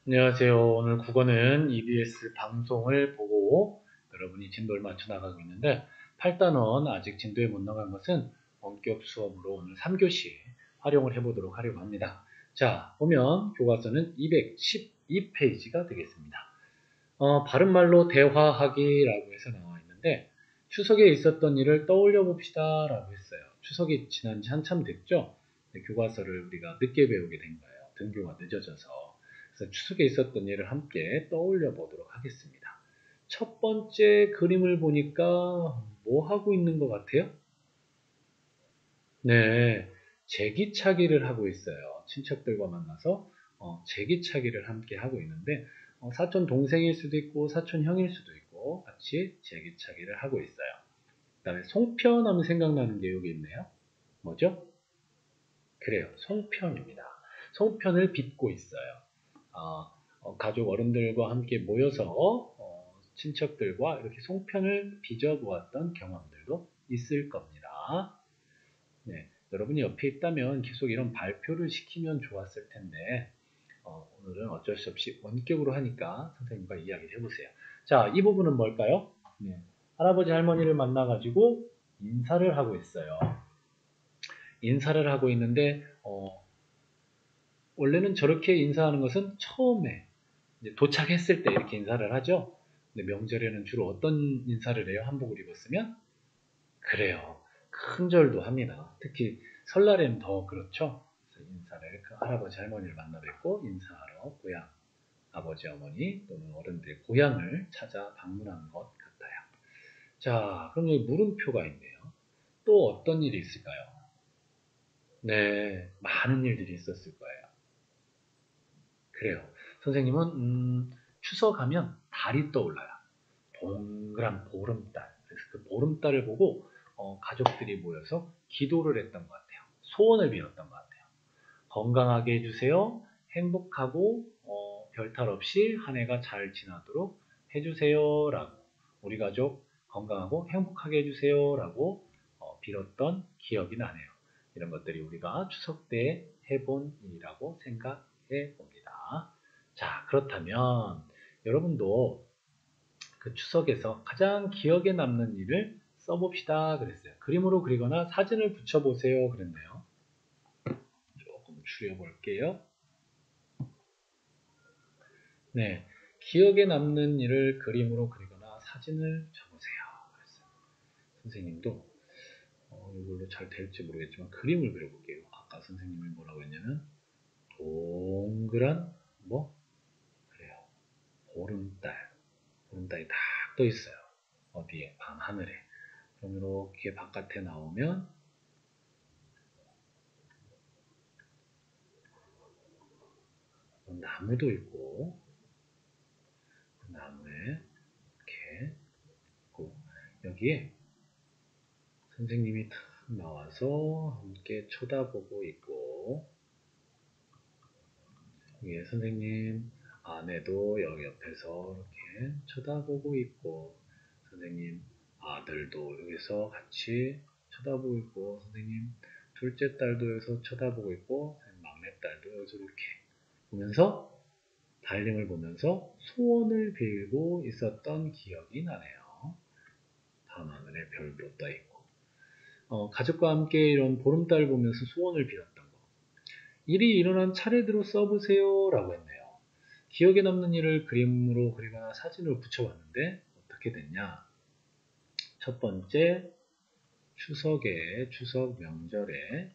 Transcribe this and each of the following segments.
안녕하세요. 오늘 국어는 EBS 방송을 보고 여러분이 진도를 맞춰 나가고 있는데 8단원 아직 진도에 못 나간 것은 원격 수업으로 오늘 3교시 활용을 해보도록 하려고 합니다. 자, 보면 교과서는 212페이지가 되겠습니다. 바른말로 대화하기라고 해서 나와 있는데 추석에 있었던 일을 떠올려 봅시다 라고 했어요. 추석이 지난 지 한참 됐죠? 교과서를 우리가 늦게 배우게 된 거예요. 등교가 늦어져서. 그래서 추석에 있었던 일을 함께 떠올려 보도록 하겠습니다. 첫 번째 그림을 보니까 뭐 하고 있는 것 같아요? 네, 제기차기를 하고 있어요. 친척들과 만나서 제기차기를 함께 하고 있는데 사촌 동생일 수도 있고 사촌 형일 수도 있고 같이 제기차기를 하고 있어요. 그 다음에 송편하면 생각나는 게 여기 있네요. 뭐죠? 그래요. 송편입니다. 송편을 빚고 있어요. 가족 어른들과 함께 모여서 친척들과 이렇게 송편을 빚어 보았던 경험들도 있을 겁니다. 네, 여러분이 옆에 있다면 계속 이런 발표를 시키면 좋았을 텐데 오늘은 어쩔 수 없이 원격으로 하니까 선생님과 이야기를 해보세요. 자, 이 부분은 뭘까요? 네, 할아버지 할머니를 만나가지고 인사를 하고 있어요. 인사를 하고 있는데 원래는 저렇게 인사하는 것은 처음에 이제 도착했을 때 이렇게 인사를 하죠. 근데 명절에는 주로 어떤 인사를 해요? 한복을 입었으면? 그래요. 큰 절도 합니다. 특히 설날에는 더 그렇죠. 그래서 인사를 그 할아버지 할머니를 만나 뵙고 인사하러 고향 아버지 어머니 또는 어른들의 고향을 찾아 방문한 것 같아요. 자, 그럼 여기 물음표가 있네요. 또 어떤 일이 있을까요? 네, 많은 일들이 있었을 거예요. 그래요. 선생님은 추석하면 달이 떠올라요. 동그란 보름달. 그래서 그 보름달을 보고 가족들이 모여서 기도를 했던 것 같아요. 소원을 빌었던 것 같아요. 건강하게 해주세요. 행복하고 별탈 없이 한 해가 잘 지나도록 해주세요. 라고 우리 가족 건강하고 행복하게 해주세요. 라고 빌었던 기억이 나네요. 이런 것들이 우리가 추석 때 해본 일이라고 생각해 봅니다. 자, 그렇다면 여러분도 그 추석에서 가장 기억에 남는 일을 써봅시다 그랬어요. 그림으로 그리거나 사진을 붙여보세요 그랬네요. 조금 줄여볼게요. 네, 기억에 남는 일을 그림으로 그리거나 사진을 쳐보세요 그랬어요. 선생님도 이걸로 잘 될지 모르겠지만 그림을 그려볼게요. 아까 선생님이 뭐라고 했냐면 동그란 뭐 그래요. 보름달 보름달이 딱 떠 있어요. 어디에? 밤하늘에. 그럼 이렇게 바깥에 나오면 나무도 있고 그 나무에 이렇게 있고 여기에 선생님이 탁 나와서 함께 쳐다보고 있고 여기에 선생님 아내도 여기 옆에서 이렇게 쳐다보고 있고 선생님 아들도 여기서 같이 쳐다보고 있고 선생님 둘째 딸도 여기서 쳐다보고 있고 막내딸도 여기서 이렇게 보면서 달림을 보면서 소원을 빌고 있었던 기억이 나네요. 밤하늘에 별도 떠 있고 가족과 함께 이런 보름달 보면서 소원을 빌었던 거. 일이 일어난 차례대로 써보세요 라고 했네요. 기억에 남는 일을 그림으로 그리거나 사진으로 붙여봤는데 어떻게 됐냐. 첫 번째 추석에 추석 명절에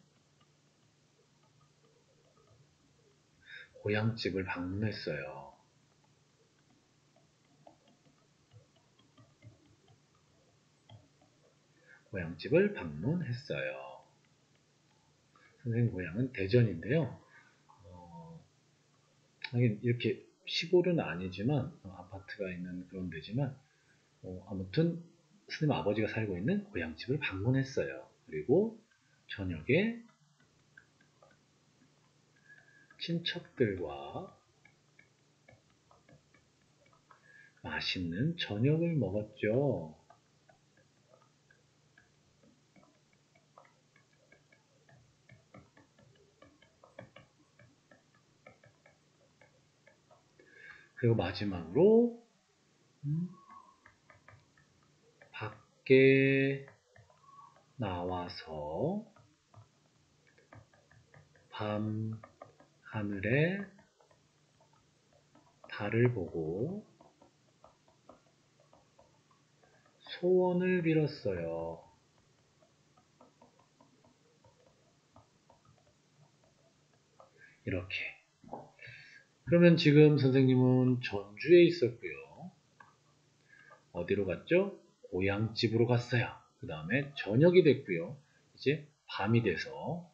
고향집을 방문했어요. 고향집을 방문했어요. 선생님 고향은 대전인데요. 어, 하긴 이렇게 시골은 아니지만 아파트가 있는 그런 데지만 아무튼 스님 아버지가 살고 있는 고향집을 방문했어요. 그리고 저녁에 친척들과 맛있는 저녁을 먹었죠. 그리고 마지막으로 밖에 나와서 밤 하늘에 달을 보고 소원을 빌었어요. 이렇게. 그러면 지금 선생님은 전주에 있었고요. 어디로 갔죠? 고향집으로 갔어요. 그 다음에 저녁이 됐고요. 이제 밤이 돼서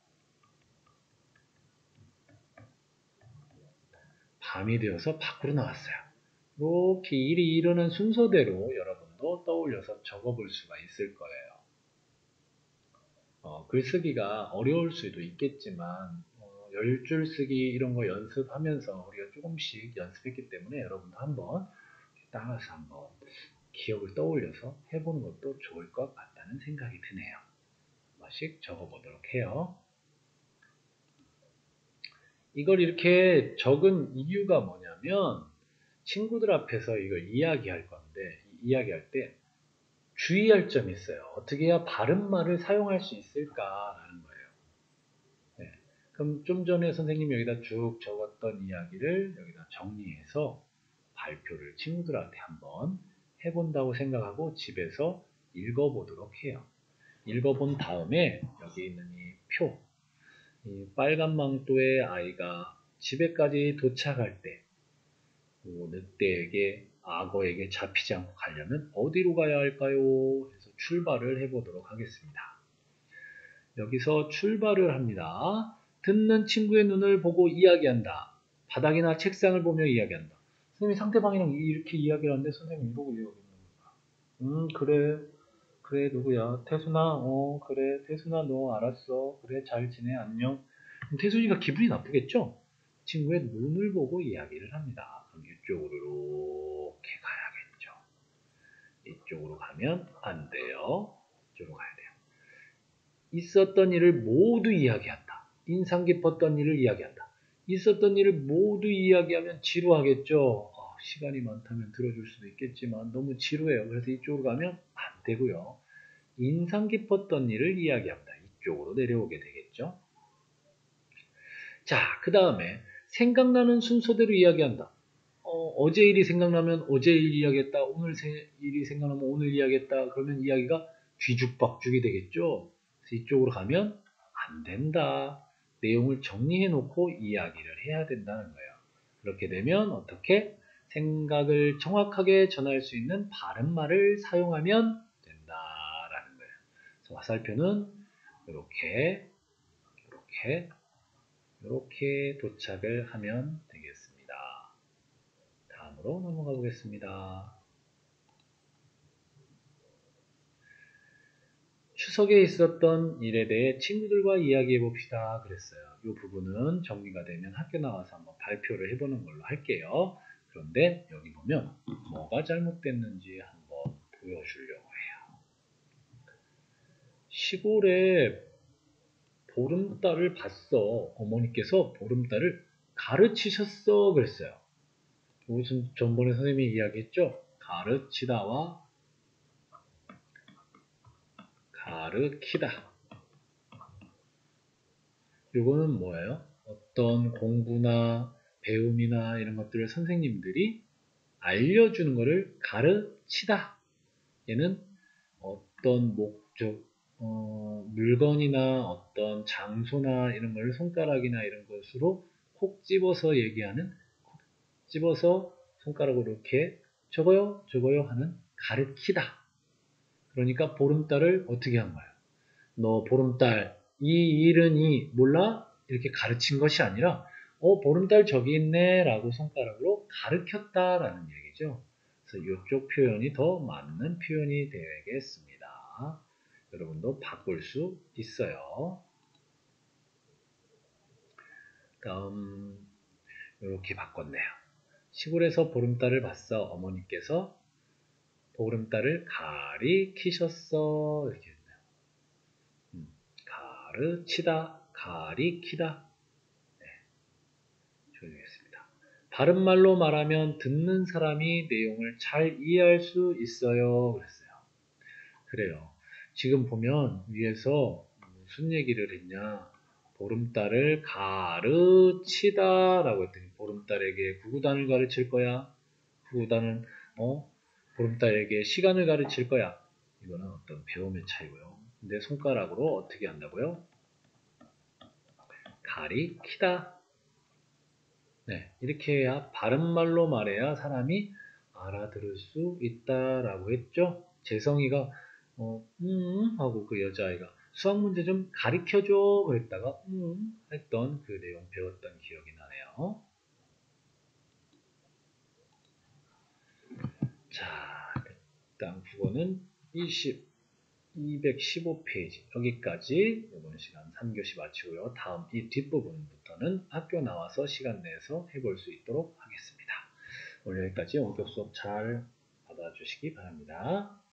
밖으로 나왔어요. 이렇게 일이 일어난 순서대로 여러분도 떠올려서 적어볼 수가 있을 거예요. 글쓰기가 어려울 수도 있겠지만 10줄 쓰기 이런 거 연습하면서 우리가 조금씩 연습했기 때문에 여러분도 한번 따라서 한번 기억을 떠올려서 해보는 것도 좋을 것 같다는 생각이 드네요. 한 번씩 적어보도록 해요. 이걸 이렇게 적은 이유가 뭐냐면 친구들 앞에서 이걸 이야기할 건데 이야기할 때 주의할 점이 있어요. 어떻게 해야 바른 말을 사용할 수 있을까라는 거예요. 네. 그럼 좀 전에 선생님이 여기다 쭉 적었던 이야기를 여기다 정리해서 발표를 친구들한테 한번 해본다고 생각하고 집에서 읽어보도록 해요. 읽어본 다음에 여기 있는 이 표, 이 빨간 망토의 아이가 집에까지 도착할 때 늑대에게 악어에게 잡히지 않고 가려면 어디로 가야 할까요? 해서 출발을 해보도록 하겠습니다. 여기서 출발을 합니다. 듣는 친구의 눈을 보고 이야기한다. 바닥이나 책상을 보며 이야기한다. 선생님이 상대방이랑 이렇게 이야기를 하는데 선생님이 이러고 이야기하는 거야. 그래 누구야? 태순아, 그래 태순아 너 알았어. 그래 잘 지내 안녕. 그럼 태순이가 기분이 나쁘겠죠? 친구의 눈을 보고 이야기를 합니다. 그럼 이쪽으로 이렇게 가야겠죠. 이쪽으로 가면 안 돼요. 이쪽으로 가야 돼요. 있었던 일을 모두 이야기한다. 인상 깊었던 일을 이야기한다. 있었던 일을 모두 이야기하면 지루하겠죠. 시간이 많다면 들어줄 수도 있겠지만 너무 지루해요. 그래서 이쪽으로 가면 안 되고요. 인상 깊었던 일을 이야기합니다. 이쪽으로 내려오게 되겠죠. 자, 그 다음에 생각나는 순서대로 이야기한다. 어제 일이 생각나면 어제 일 이야기했다. 오늘 일이 생각나면 오늘 이야기했다. 그러면 이야기가 뒤죽박죽이 되겠죠. 그래서 이쪽으로 가면 안 된다. 내용을 정리해 놓고 이야기를 해야 된다는 거예요. 그렇게 되면 어떻게 생각을 정확하게 전할 수 있는 바른 말을 사용하면 된다라는 거예요. 그래서 화살표는 이렇게 도착을 하면 되겠습니다. 다음으로 넘어가 보겠습니다. 추석에 있었던 일에 대해 친구들과 이야기해 봅시다 그랬어요. 이 부분은 정리가 되면 학교 나와서 한번 발표를 해보는 걸로 할게요. 그런데 여기 보면 뭐가 잘못됐는지 한번 보여주려고 해요. 시골에 보름달을 봤어. 어머니께서 보름달을 가르치셨어 그랬어요. 무슨 전번에 선생님이 이야기했죠? 가르치다와 가르키다. 이거는 뭐예요? 어떤 공부나 배움이나 이런 것들을 선생님들이 알려주는 것을 가르치다. 얘는 어떤 목적, 물건이나 어떤 장소나 이런 걸 손가락이나 이런 것으로 콕 집어서 얘기하는, 콕 집어서 손가락으로 이렇게 저거요, 저거요 하는 가르키다. 그러니까 보름달을 어떻게 한 거예요? 너 보름달 이 일은 이 몰라? 이렇게 가르친 것이 아니라 보름달 저기 있네 라고 손가락으로 가르쳤다라는 얘기죠. 그래서 이쪽 표현이 더 맞는 표현이 되겠습니다. 여러분도 바꿀 수 있어요. 다음 이렇게 바꿨네요. 시골에서 보름달을 봤어. 어머니께서 보름달을 가리키셨어. 이렇게 했네요. 가르치다, 가리키다. 네, 조용했습니다. 바른말로 말하면 듣는 사람이 내용을 잘 이해할 수 있어요. 그랬어요. 그래요. 지금 보면 위에서 무슨 얘기를 했냐? 보름달을 가르치다 라고 했더니 보름달에게 구구단을 가르칠 거야. 구구단은 보름달에게 시간을 가르칠 거야. 이거는 어떤 배움의 차이고요. 근데 손가락으로 어떻게 한다고요? 가리키다. 네, 이렇게 해야 바른말로 말해야 사람이 알아들을 수 있다라고 했죠. 재성이가 하고 그 여자아이가 수학 문제 좀 가르쳐줘 그랬다가 했던 그 내용 배웠던 기억이 나네요. 자, 일단 국어는 215페이지 여기까지 이번 시간 3교시 마치고요. 다음 이 뒷부분부터는 학교 나와서 시간 내서 해볼 수 있도록 하겠습니다. 오늘 여기까지 원격 수업 잘 받아주시기 바랍니다.